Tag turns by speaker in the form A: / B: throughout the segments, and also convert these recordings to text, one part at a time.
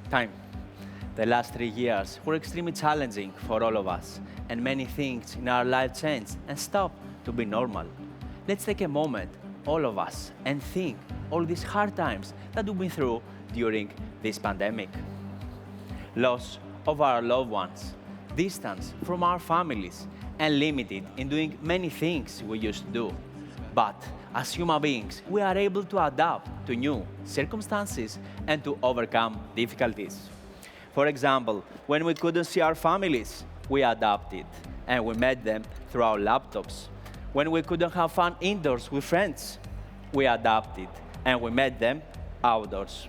A: time. The last 3 years were extremely challenging for all of us, and many things in our life changed and stopped to be normal. Let's take a moment, all of us, and think all these hard times that we've been through during this pandemic. Loss of our loved ones, distance from our families, and limited in doing many things we used to do. But as human beings, we are able to adapt to new circumstances and to overcome difficulties. For example, when we couldn't see our families, we adapted and we met them through our laptops. When we couldn't have fun indoors with friends, we adapted and we met them outdoors.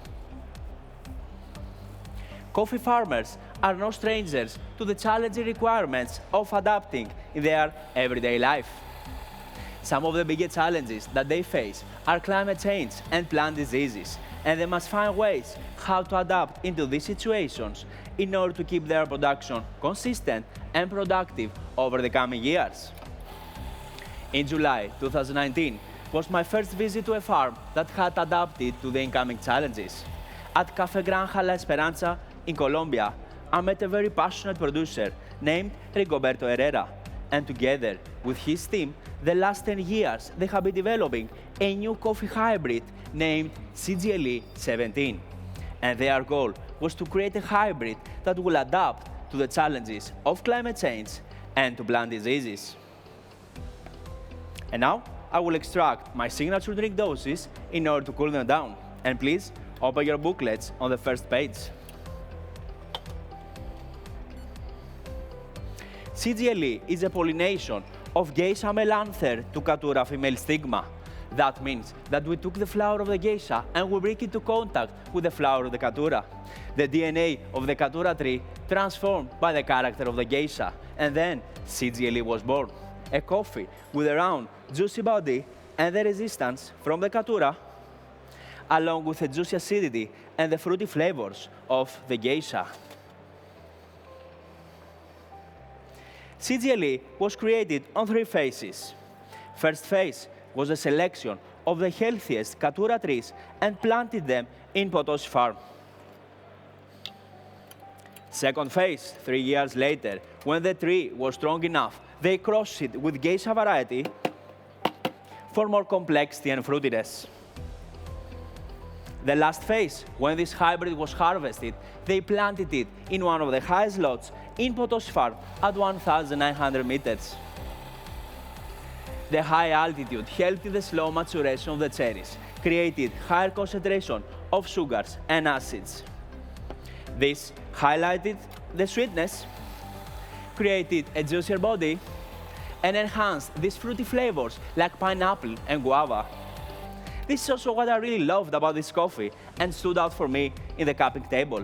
A: Coffee farmers are no strangers to the challenging requirements of adapting in their everyday life. Some of the biggest challenges that they face are climate change and plant diseases, and they must find ways how to adapt into these situations in order to keep their production consistent and productive over the coming years. In July 2019 was my first visit to a farm that had adapted to the incoming challenges. At Café Granja La Esperanza in Colombia, I met a very passionate producer named Rigoberto Herrera, and together with his team, the last 10 years they have been developing a new coffee hybrid named CGLE 17. And their goal was to create a hybrid that will adapt to the challenges of climate change and to plant diseases. And now, I will extract my signature drink doses in order to cool them down. And please, open your booklets on the first page. CGLE is a pollination of Geisha melanther to Caturra female stigma. That means that we took the flower of the geisha and we bring it into contact with the flower of the Caturra. The DNA of the Caturra tree transformed by the character of the geisha, and then CGLE was born. A coffee with a round, juicy body and the resistance from the Caturra, along with the juicy acidity and the fruity flavors of the geisha. CGLE was created on 3 phases. First phase was a selection of the healthiest Caturra trees and planted them in Potosi farm. Second phase, 3 years later, when the tree was strong enough, they crossed it with geisha variety for more complexity and fruitiness. The last phase, when this hybrid was harvested, they planted it in one of the highest lots in Potosi farm at 1,900 meters. The high altitude helped in the slow maturation of the cherries, created higher concentration of sugars and acids. This highlighted the sweetness, created a juicier body, and enhanced these fruity flavors like pineapple and guava. This is also what I really loved about this coffee and stood out for me in the cupping table: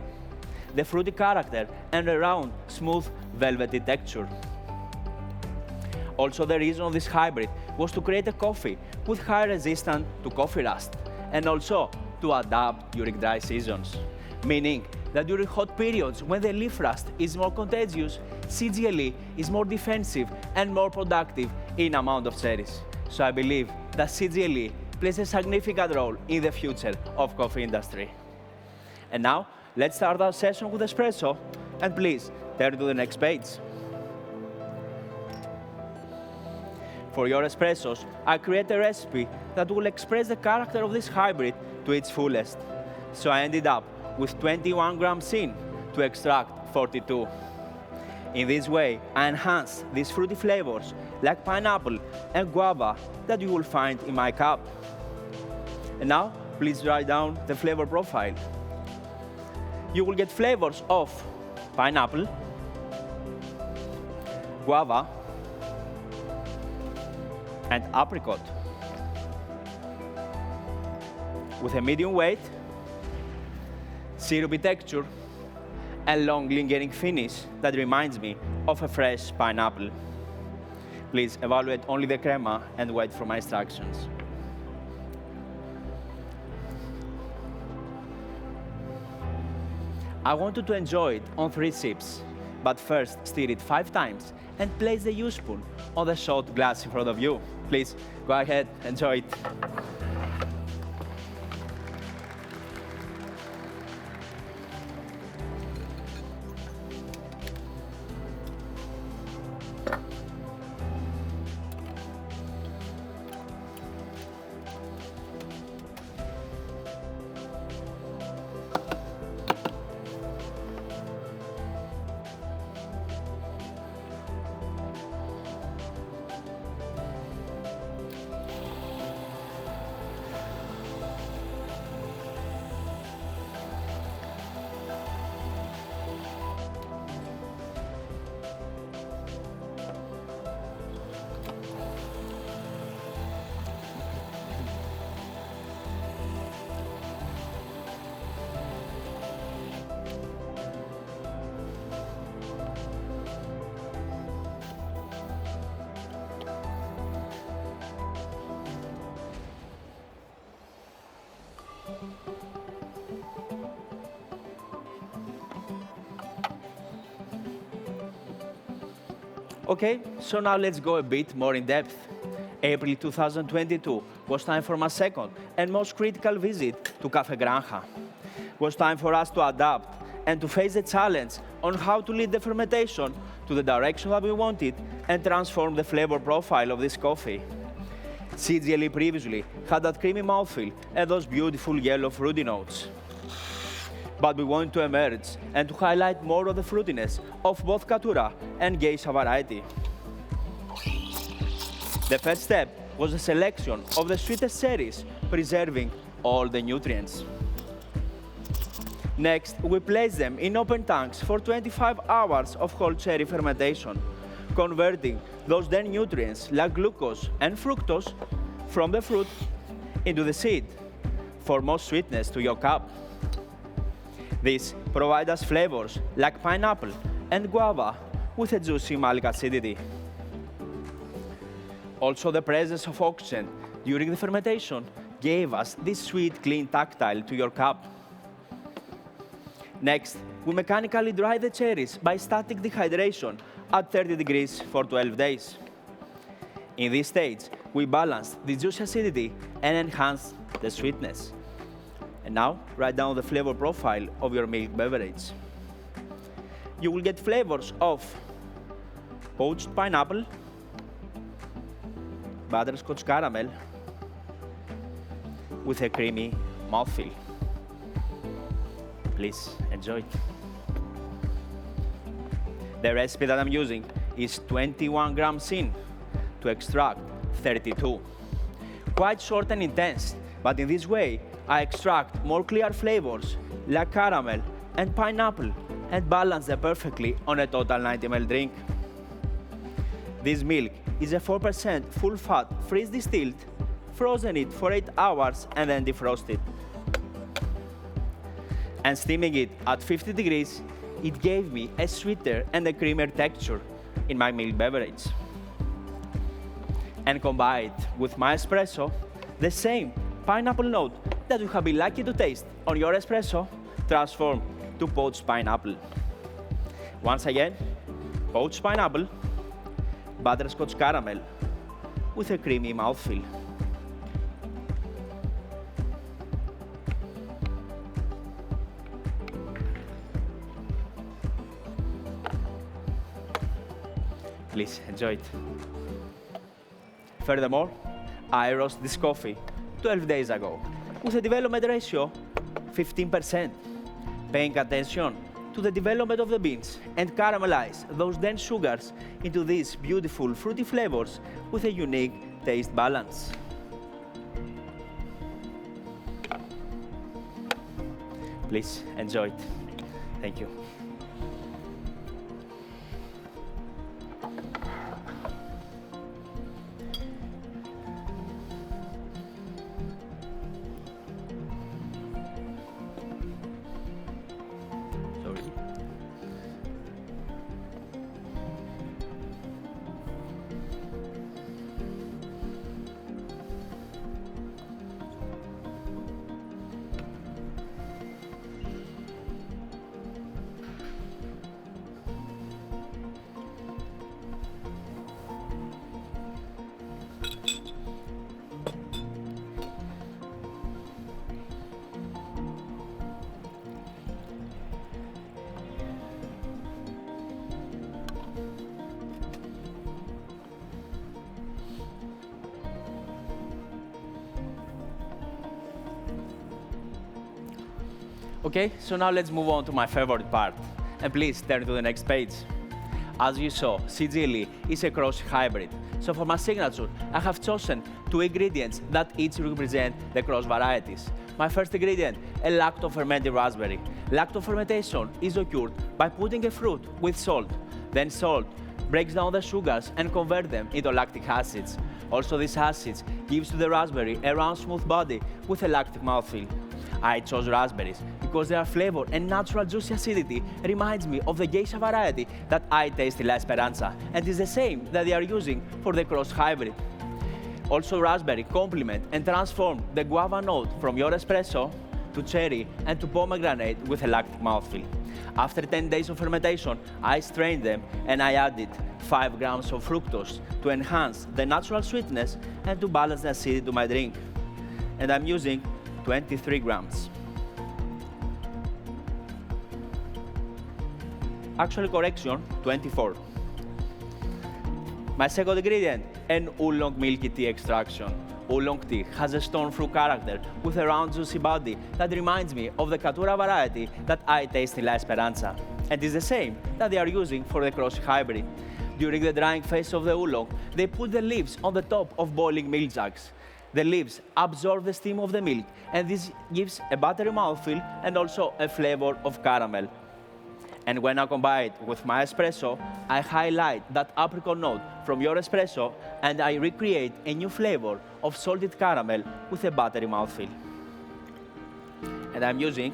A: the fruity character and the round, smooth, velvety texture. Also, the reason of this hybrid was to create a coffee with high resistance to coffee rust, and also to adapt during dry seasons, meaning that during hot periods when the leaf rust is more contagious, CGLE is more defensive and more productive in amount of cherries. So I believe that CGLE plays a significant role in the future of coffee industry. And now, let's start our session with espresso, and please turn to the next page. For your espressos, I create a recipe that will express the character of this hybrid to its fullest. So I ended up with 21 grams in to extract 42. In this way, I enhance these fruity flavors like pineapple and guava that you will find in my cup. And now, please write down the flavor profile. You will get flavors of pineapple, guava, and apricot, with a medium weight, syrupy texture, and long lingering finish that reminds me of a fresh pineapple. Please evaluate only the crema and wait for my instructions. I want you to enjoy it on 3 sips, but first stir it 5 times and place the U spoon on the shot glass in front of you. Please, go ahead, enjoy it. Okay, so now let's go a bit more in depth. April 2022 was time for my second and most critical visit to Cafe Granja. It was time for us to adapt and to face the challenge on how to lead the fermentation to the direction that we wanted and transform the flavor profile of this coffee. CGLE previously had that creamy mouthfeel and those beautiful yellow fruity notes. But we wanted to emerge and to highlight more of the fruitiness of both Caturra and Geisha variety. The first step was the selection of the sweetest cherries, preserving all the nutrients. Next, we placed them in open tanks for 25 hours of whole cherry fermentation, converting those then nutrients like glucose and fructose from the fruit into the seed for more sweetness to your cup. This provides us flavors like pineapple and guava with a juicy malic acidity. Also, the presence of oxygen during the fermentation gave us this sweet, clean tactile to your cup. Next, we mechanically dry the cherries by static dehydration at 30 degrees for 12 days. In this stage, we balanced the juicy acidity and enhanced the sweetness. And now, write down the flavor profile of your milk beverage. You will get flavors of poached pineapple, butterscotch caramel, with a creamy mouthfeel. Please enjoy it. The recipe that I'm using is 21 grams in to extract 32. Quite short and intense, but in this way, I extract more clear flavors like caramel and pineapple and balance them perfectly on a total 90 ml drink. This milk is a 4% full fat freeze distilled, frozen it for 8 hours and then defrosted. And steaming it at 50 degrees, it gave me a sweeter and a creamier texture in my milk beverage. And combined with my espresso, the same pineapple note that you have been lucky to taste on your espresso transformed to poached pineapple. Once again, poached pineapple, butterscotch caramel with a creamy mouthfeel. Please enjoy it. Furthermore, I roasted this coffee 12 days ago with a development ratio 15%, paying attention to the development of the beans and caramelize those dense sugars into these beautiful fruity flavors with a unique taste balance. Please enjoy it. Thank you. Okay, so now let's move on to my favorite part. And please turn to the next page. As you saw, CGLE is a cross hybrid. So for my signature, I have chosen 2 ingredients that each represent the cross varieties. My first ingredient, a lacto-fermented raspberry. Lacto-fermentation is occurred by putting a fruit with salt. Then salt breaks down the sugars and converts them into lactic acids. Also, these acids gives to the raspberry a round, smooth body with a lactic mouthfeel. I chose raspberries because their flavor and natural juicy acidity reminds me of the geisha variety that I taste in La Esperanza, and is the same that they are using for the cross hybrid. Also, raspberry complement and transform the guava note from your espresso to cherry, and to pomegranate with a lactic mouthfeel. After 10 days of fermentation, I strained them and I added 5 grams of fructose to enhance the natural sweetness and to balance the acidity to my drink. And I'm using 23 grams. Actually, correction, 24. My second ingredient, an oolong milky tea extraction. Oolong tea has a stone fruit character with a round juicy body that reminds me of the Caturra variety that I taste in La Esperanza, and is the same that they are using for the Cross hybrid. During the drying phase of the oolong, they put the leaves on the top of boiling milk jugs. The leaves absorb the steam of the milk, and this gives a buttery mouthfeel and also a flavor of caramel. And when I combine it with my espresso, I highlight that apricot note from your espresso, and I recreate a new flavor of salted caramel with a buttery mouthfeel. And I'm using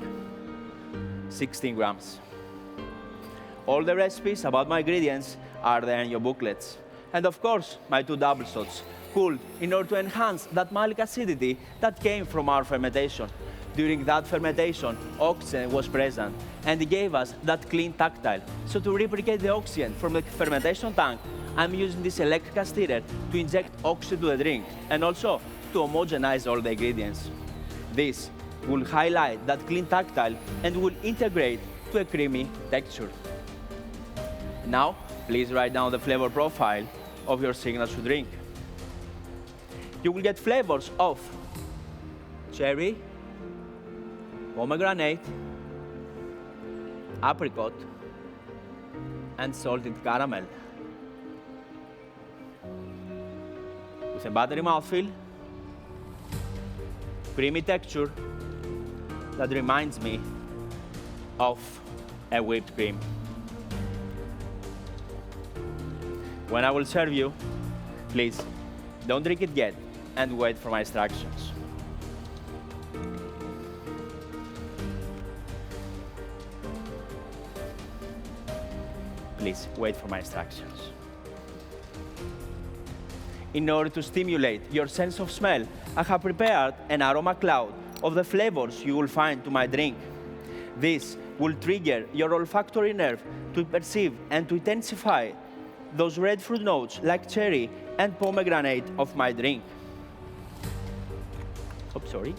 A: 16 grams. All the recipes about my ingredients are there in your booklets. And of course, my 2 double shots, cooled in order to enhance that malic acidity that came from our fermentation. During that fermentation, oxygen was present, and it gave us that clean tactile. So to replicate the oxygen from the fermentation tank, I'm using this electrical stirrer to inject oxygen to the drink, and also to homogenize all the ingredients. This will highlight that clean tactile and will integrate to a creamy texture. Now, please write down the flavor profile of your signature drink. You will get flavors of cherry, pomegranate, apricot, and salted caramel. With a buttery mouthfeel, creamy texture that reminds me of a whipped cream. When I will serve you, please don't drink it yet and wait for my instructions. Please wait for my instructions. In order to stimulate your sense of smell, I have prepared an aroma cloud of the flavors you will find to my drink. This will trigger your olfactory nerve to perceive and to intensify those red fruit notes like cherry and pomegranate of my drink. Oops, sorry.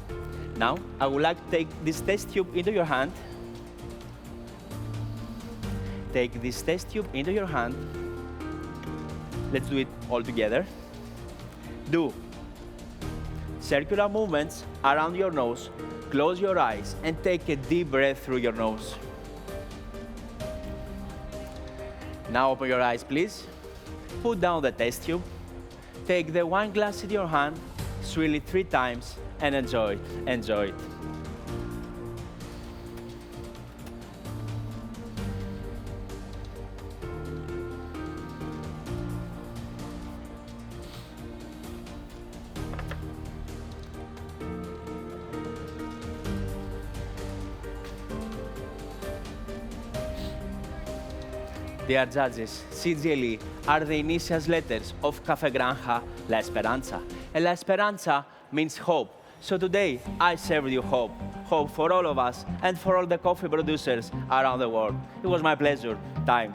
A: Now, I would like to take this test tube into your hand. Take this test tube into your hand. Let's do it all together. Do circular movements around your nose, close your eyes, and take a deep breath through your nose. Now open your eyes, please. Put down the test tube. Take the wine glass in your hand, swirl it 3 times, and enjoy it. Enjoy it. Dear judges, CGLE are the initial letters of Cafe Granja La Esperanza. And La Esperanza means hope. So today, I serve you hope. Hope for all of us and for all the coffee producers around the world. It was my pleasure. Time.